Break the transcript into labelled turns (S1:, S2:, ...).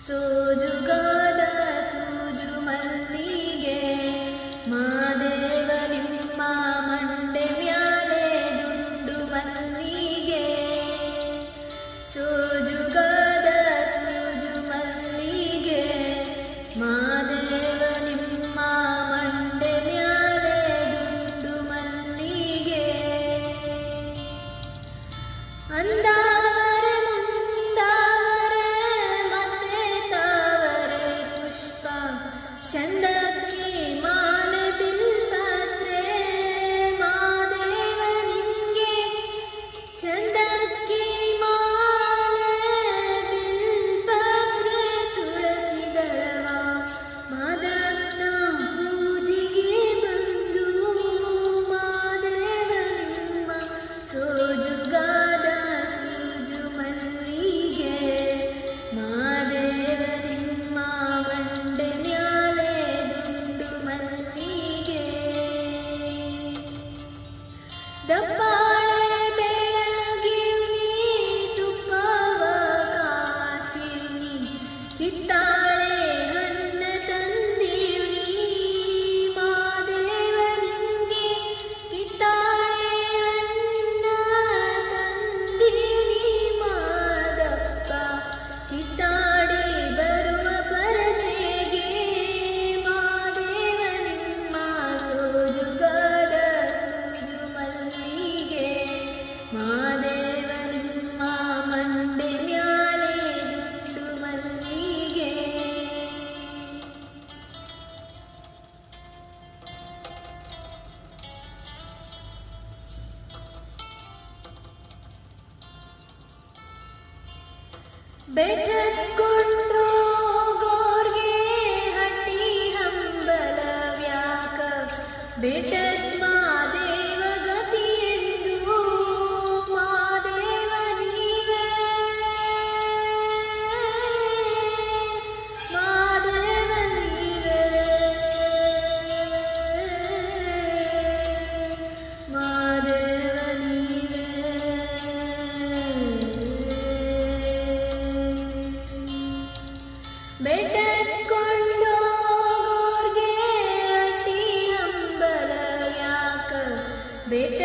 S1: ಸೋಜುಗಾದ ಸೂಜು ಮಲ್ಲಿಗೆ ಮಾದೇವ ನಿಮ್ಮ ಮಂಡೆ ಮ್ಯಾಲೆ ದುಂಡು ಮಲ್ಲಿಗೆ. ಸೋಜುಗಾದ ಸೂಜು ಮಲ್ಲಿಗೆ ಮಾದೇವ ನಿಮ್ಮ ಮಂಡೆ ಮ್ಯಾಲೆ ದುಂಡು ಮಲ್ಲಿಗೆ. ಅಂದಾವರೆ ಮುಂದಾವರೆ ಮತ್ತೆ ತಾವರೆ ಪುಷ್ಪ ಚಂದಕ್ಕಿ ಮಾಲೆ ಬಿಲ್ಪತ್ರೆ ಮಾದೇವ ನಿಂಗೆ. ಚಂದಕ್ಕಿ ಮಾಲೆ ಬಿಲ್ಪತ್ರೆ ತುಳಸಿ ದಳವ ಮಾದಪ್ಪನ ಪೂಜೆಗೆ ಬಂದು ಮಾದೇವ ನಿಮ್ಮ ಸೋಜುಗಾದ ಸೂಜು ಮಲ್ಲಿಗೆ ಮಾದೇವ ನಿಮ್ಮ ಮಂಡೆ ಮ್ಯಾಲೆ ದುಂಡು ಮಲ್ಲಿಗೆ. ದಪ್ಪಾಳೆ ಬೆಳಗಿವ್ನಿ ತುಪ್ಪವ ಕಾಸಿವ್ನಿ ಕಿತ್ತಾಳೆ ಹಣ್ಣ ತಂದೀವ್ನಿ ಮಾದೇವ ನಿಂಗೆ. ಕಿತ್ತಾಳೆ ಹಣ್ಣ ತಂದೀವ್ನಿ ಮಾದಪ್ಪ ಕಿತ್ತಾಡಿ ಬರುವ ಪರಸೆಗೆ ಮಾದೇವ ನಿಮ್ಮ ಸೋಜುಗಾದ ಸೂಜು ಮಲ್ಲಿಗೆ ಮಾದೇವ ನಿಮ್ಮ ಮಂಡೆ ಮ್ಯಾಲೆ ದುಂಡು ಮಲ್ಲಿಗೆ. ಬೆಟ್ಟದ್ಕೊಂಡು ಗೋರ್ಗೆ ಹಟ್ಟಿ ಹಂಬಲವ್ಯಾಕ ಬೆಟ್ಟದ್ ಮಾದೇವ ಗತಿಯೆಂದು ಮಾದೇವ ನೀವೇ. ಮಾದೇವ ನೀವೇ ಮಾದೇವ ನೀವೇ. ಬೆಟ್ಟದ್ಕೊಂಡು ಗೋರ್ಗೆ ಹಟ್ಟಿ ಹಂಬಲವ್ಯಾಕ ಬೆಟ್ಟ